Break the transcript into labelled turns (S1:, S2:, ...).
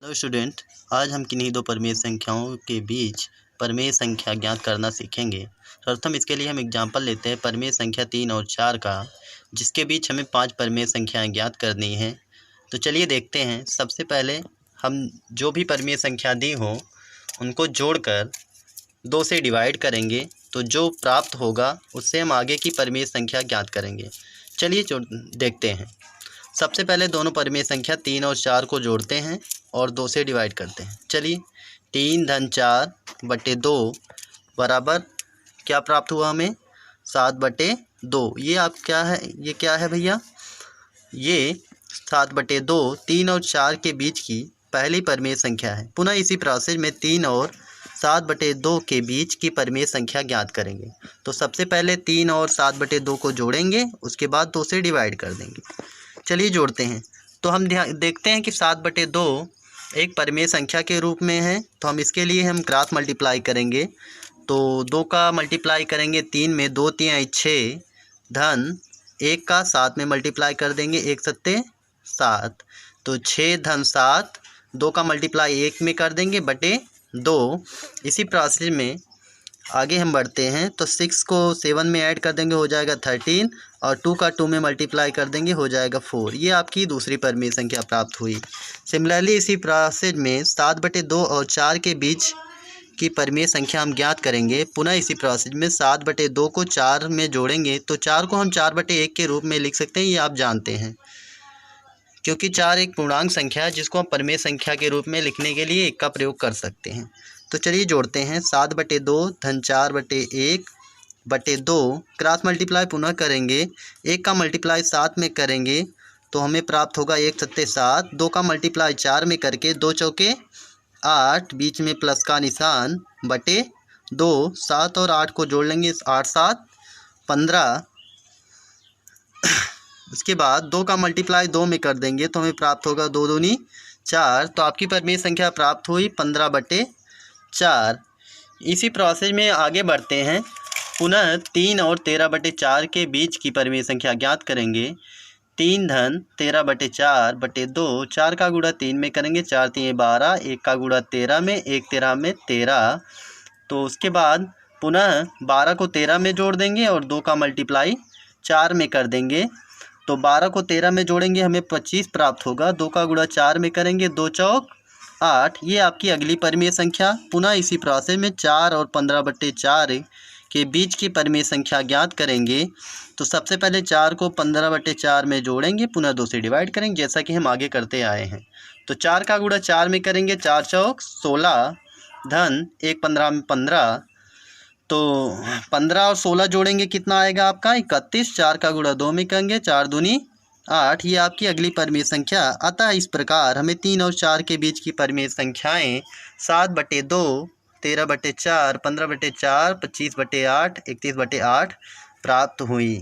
S1: Hello student, आज हम किन्हीं दो परिमेय संख्याओं के बीच परिमेय संख्या ज्ञात करना सीखेंगे। प्रथम इसके लिए हम एग्जाम्पल लेते हैं परिमेय संख्या 3 और 4 का, जिसके बीच हमें 5 परिमेय संख्याएं ज्ञात करनी हैं। तो चलिए देखते हैं। सबसे पहले हम जो भी परिमेय संख्या दी हो उनको जोड़कर 2 से डिवाइड करेंगे, तो जो प्राप्त होगा उससे हम आगे की परिमेय संख्या ज्ञात करेंगे। चलिए देखते हैं। सबसे पहले दोनों परिमेय संख्या 3 और 4 को जोड़ते हैं और 2 से डिवाइड करते हैं। चलिए 3 धन 4 बटे 2 बराबर क्या प्राप्त हुआ हमें? 7 बटे 2। ये आप क्या है, ये क्या है भैया? ये 7 बटे 2 3 और 4 के बीच की पहली परिमेय संख्या है। पुनः इसी प्रोसेस में 3 और 7 बटे 2 के बीच की परिमेय संख्या ज्ञात करेंगे। तो सबसे पहले 3 और 7 बटे 2 को जोड़ेंगे, उसके बाद 2 से डिवाइड कर देंगे। चलिए जोड़ते हैं। तो हम देखते हैं कि 7 बटे 2 एक परिमेय संख्या के रूप में है, तो हम इसके लिए हम क्रॉस मल्टीप्लाई करेंगे। तो 2 का मल्टीप्लाई करेंगे 3 में, 2 3 6 धन 1 का 7 में मल्टीप्लाई कर देंगे, 1 सत्ते 7। तो 6 धन 7, 2 का मल्टीप्लाई 1 में कर देंगे बटे 2। इसी प्रोसेस में आगे हम बढ़ते हैं। तो 6 को 7 में ऐड कर देंगे, हो जाएगा 13, और 2 का 2 में मल्टीप्लाई कर देंगे, हो जाएगा 4। ये आपकी दूसरी परिमेय संख्या प्राप्त हुई। सिमिलरली इसी प्रोसेस में 7 बटे 2 और 4 के बीच की परिमेय संख्या हम ज्ञात करेंगे। पुनः इसी प्रोसेस में 7 बटे 2 को 4 में जोड़ेंगे, तो 4 को हम 4 बटे 1 के रूप में लिख सकते हैं, ये आप जानते हैं, क्योंकि 4 एक पूर्णांक संख्या है जिसको हम परिमेय संख्या के रूप में लिखने के लिए 1 का प्रयोग कर सकते हैं। तो चलिए जोड़ते हैं। 7 बटे 2 धन 4 बटे 1 बटे 2, क्रॉस मल्टीप्लाई पुनः करेंगे, 1 का मल्टीप्लाई 7 में करेंगे तो हमें प्राप्त होगा 1 सत्ते 7। 2 का मल्टीप्लाई 4 में करके 2 चौके 8, बीच में प्लस का निशान, बटे 2। 7 और 8 को जोड़ लेंगे, 8 7 15। उसके बाद 2 का मल्टीप्लाई 2 में कर देंगे तो हमें प्राप्त होगा 2 दूनी 4। तो आपकी परिमेय संख्या प्राप्त हुई 15 बटे 4। इसी प्रोसेस में आगे बढ़ते हैं। पुनः 3 और 13 बटे 4 के बीच की परिमेय संख्या ज्ञात करेंगे। 3 धन 13 बटे 4 बटे 2, 4 का गुणा 3 में करेंगे, 4 3 12, 1 का गुणा 13 में, 1 13 में 13। तो उसके बाद पुनः 12 को 13 में जोड़ देंगे और 2 का मल्टीप्लाई 4 में कर देंगे। तो 12 को 13 में जोड़ेंगे, हमें 25 प्राप्त होगा। 2 का गुणा 4 में करेंगे, 2 चौक 8। ये आपकी अगली परिमेय संख्या। पुनः इसी प्रोसेस में 4 और 15 बटे 4 के बीच की परिमेय संख्या ज्ञात करेंगे। तो सबसे पहले 4 को 15 बटे 4 में जोड़ेंगे, पुनः 2 से डिवाइड करेंगे, जैसा कि हम आगे करते आए हैं। तो 4 का गुणा 4 में करेंगे, 4 चौक 16 धन 1 15 में 15। तो 15 और 16 जोड़ेंगे, कितना आएगा आपका? 31। 4 का गुणा 2 में करेंगे, 4 दूनी 8। ये आपकी अगली परिमेय संख्या। अतः इस प्रकार हमें 3 और 4 के बीच की परिमेय संख्याएं 7 बटे 2, 13 बटे 4, 15 बटे 4, 25 बटे 8, 31 बटे 8 प्राप्त हुई।